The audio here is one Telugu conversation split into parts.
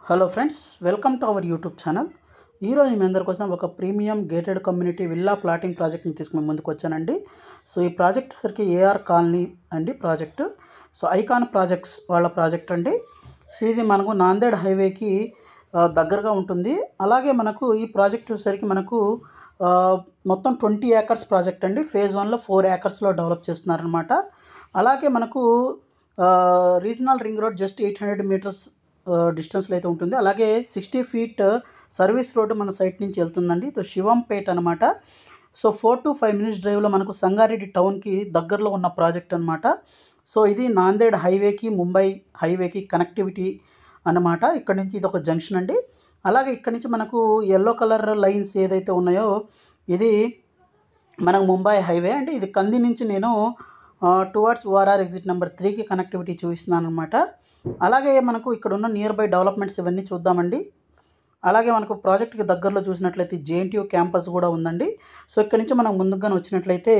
Hello friends, welcome to our YouTube channel. ఈరోజు మీ అందరి కోసం ఒక premium gated community villa plotting ప్రాజెక్ట్ని తీసుకుని ముందుకు వచ్చానండి. సో ఈ ప్రాజెక్ట్ సరికి ఏఆర్ కాలనీ అండి ప్రాజెక్టు. సో ఐకాన్ ప్రాజెక్ట్స్ వాళ్ళ ప్రాజెక్ట్ అండి. సో ఇది మనకు నాందేడ్ హైవేకి దగ్గరగా ఉంటుంది. అలాగే మనకు ఈ ప్రాజెక్ట్ సరికి మనకు మొత్తం 20 ఏకర్స్ ప్రాజెక్ట్ అండి. ఫేజ్ 1లో 4 ఏకర్స్లో డెవలప్ చేస్తున్నారనమాట. అలాగే మనకు regional ring road just 800 metres డిస్టెన్స్లో అయితే ఉంటుంది. అలాగే 60 ఫీట్ సర్వీస్ రోడ్డు మన సైట్ నుంచి వెళ్తుందండి. సో శివంపేట్ అనమాట. సో 4 to 5 మినిట్స్ డ్రైవ్లో మనకు సంగారెడ్డి టౌన్కి దగ్గరలో ఉన్న ప్రాజెక్ట్ అనమాట. సో ఇది నాందేడ్ హైవేకి ముంబై హైవేకి కనెక్టివిటీ అన్నమాట. ఇక్కడ నుంచి ఇది ఒక జంక్షన్ అండి. అలాగే ఇక్కడ నుంచి మనకు ఎల్లో కలర్ లైన్స్ ఏదైతే ఉన్నాయో ఇది మనకు ముంబై హైవే అండి. ఇది కంది నుంచి నేను టువర్డ్స్ ఓఆర్ఆర్ ఎగ్జిట్ నెంబర్ 3కి కనెక్టివిటీ చూపిస్తున్నాను అనమాట. అలాగే మనకు ఇక్కడ ఉన్న నియర్ బై డెవలప్మెంట్స్ ఇవన్నీ చూద్దామండి. అలాగే మనకు ప్రాజెక్ట్కి దగ్గరలో చూసినట్లయితే జేఎన్టీయూ క్యాంపస్ కూడా ఉందండి. సో ఇక్కడ నుంచి మనం ముందుగానే వచ్చినట్లయితే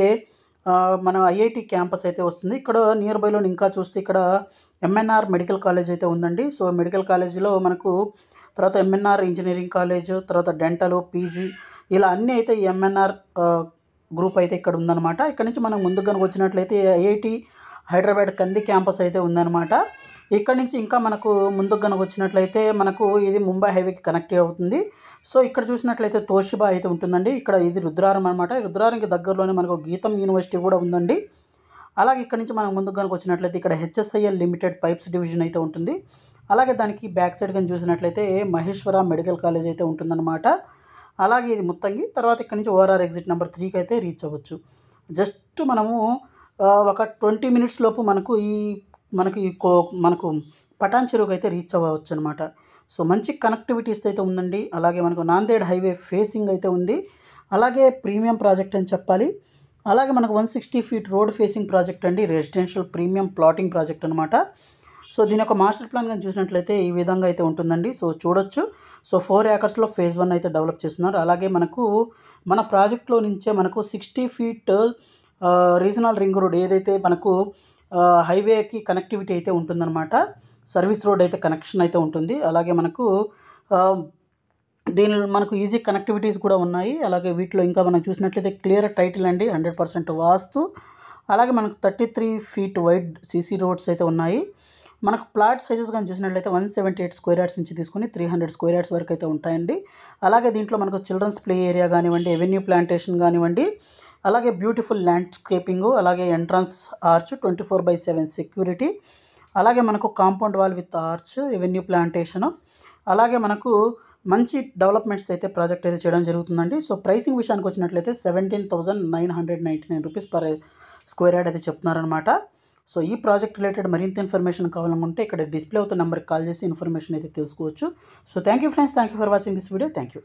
మన ఐఐటి క్యాంపస్ అయితే వస్తుంది. ఇక్కడ నియర్ బైలో ఇంకా చూస్తే ఇక్కడ ఎంఎన్ఆర్ మెడికల్ కాలేజ్ అయితే ఉందండి. సో మెడికల్ కాలేజీలో మనకు తర్వాత ఎంఎన్ఆర్ ఇంజనీరింగ్ కాలేజ్, తర్వాత డెంటల్, పీజీ ఇలా అన్నీ అయితే ఈ ఎంఎన్ఆర్ గ్రూప్ అయితే ఇక్కడ ఉందన్నమాట. ఇక్కడ నుంచి మనం ముందుగానే వచ్చినట్లయితే ఐఐటి హైదరాబాద్ కంది క్యాంపస్ అయితే ఉందన్నమాట. ఇక్కడ నుంచి ఇంకా మనకు ముందుకు కనుక వచ్చినట్లయితే మనకు ఇది ముంబై హైవేకి కనెక్ట్ అవుతుంది. సో ఇక్కడ చూసినట్లయితే తోషిబా అయితే ఉంటుందండి. ఇక్కడ ఇది రుద్రారం అనమాట. రుద్రారంకి దగ్గరలోనే మనకు గీతం యూనివర్సిటీ కూడా ఉందండి. అలాగే ఇక్కడ నుంచి మనం ముందుకు కనుక వచ్చినట్లయితే ఇక్కడ హెచ్ఎస్ఐఎల్ లిమిటెడ్ పైప్స్ డివిజన్ అయితే ఉంటుంది. అలాగే దానికి బ్యాక్ సైడ్ కానీ చూసినట్లయితే మహేశ్వర మెడికల్ కాలేజ్ అయితే ఉంటుందన్నమాట. అలాగే ఇది ముత్తంగి. తర్వాత ఇక్కడ నుంచి ఓఆర్ఆర్ ఎగ్జిట్ నెంబర్ 3కి అయితే రీచ్ అవ్వచ్చు. జస్ట్ మనము ఒక 20 మినిట్స్ లోపు మనకు పటాన్ చెరువుకి అయితే రీచ్ అవ్వచ్చు అనమాట. సో మంచి కనెక్టివిటీస్ అయితే ఉందండి. అలాగే మనకు నాందేడ్ హైవే ఫేసింగ్ అయితే ఉంది. అలాగే ప్రీమియం ప్రాజెక్ట్ అని చెప్పాలి. అలాగే మనకు 160 ఫీట్ రోడ్ ఫేసింగ్ ప్రాజెక్ట్ అండి. రెసిడెన్షియల్ ప్రీమియం ప్లాటింగ్ ప్రాజెక్ట్ అనమాట. సో దీని యొక్క మాస్టర్ ప్లాన్ కానీ చూసినట్లయితే ఈ విధంగా అయితే ఉంటుందండి. సో చూడొచ్చు. సో 4 ఏకర్స్లో ఫేజ్ 1 అయితే డెవలప్ చేస్తున్నారు. అలాగే మనకు మన ప్రాజెక్ట్లో నుంచే మనకు 60 ఫీట్ రీజనల్ రింగ్ రోడ్ ఏదైతే మనకు హైవేకి కనెక్టివిటీ అయితే ఉంటుందన్నమాట. సర్వీస్ రోడ్ అయితే కనెక్షన్ అయితే ఉంటుంది. అలాగే మనకు దీనిలో మనకు ఈజీ కనెక్టివిటీస్ కూడా ఉన్నాయి. అలాగే వీటిలో ఇంకా మనం చూసినట్లయితే క్లియర్ టైటిల్ అండి, 100% వాస్తు. అలాగే మనకు 33 ఫీట్ వైడ్ సీసీ రోడ్స్ అయితే ఉన్నాయి. మనకు ప్లాట్ సైజెస్ కానీ చూసినట్లయితే 178 స్క్వేర్ యార్డ్స్ నుంచి తీసుకుని 300 స్క్వేర్ యార్డ్స్ వరకు అయితే ఉంటాయండి. అలాగే దీంట్లో మనకు చిల్డ్రన్స్ ప్లే ఏరియా కానివ్వండి, ఎవెన్యూ ప్లాంటేషన్ కానివ్వండి, అలాగే బ్యూటిఫుల్ ల్యాండ్స్కేపింగు, అలాగే ఎంట్రన్స్ ఆర్చ్, 24/7 సెక్యూరిటీ, అలాగే మనకు compound wall with arch, avenue plantation, అలాగే మనకు మంచి డెవలప్మెంట్స్ అయితే ప్రాజెక్ట్ అయితే చేయడం జరుగుతుందండి. సో ప్రైసింగ్ విషయానికి వచ్చినట్లయితే 17,999 రూపీస్ పర్ స్క్వేర్ యార్డ్ అయితే చెప్తున్నారనమాట. సో ఈ ప్రాజెక్ట్ రిలేటెడ్ మరింత ఇన్ఫర్మేషన్ కావాలనుకుంటే ఇక్కడ డిస్ప్లే అవుతున్న నెంబర్కి కాల్ చేసి ఇన్ఫర్మేషన్ అయితే తెలుసుకోవచ్చు. So thank you friends, thank you for watching this video. Thank you.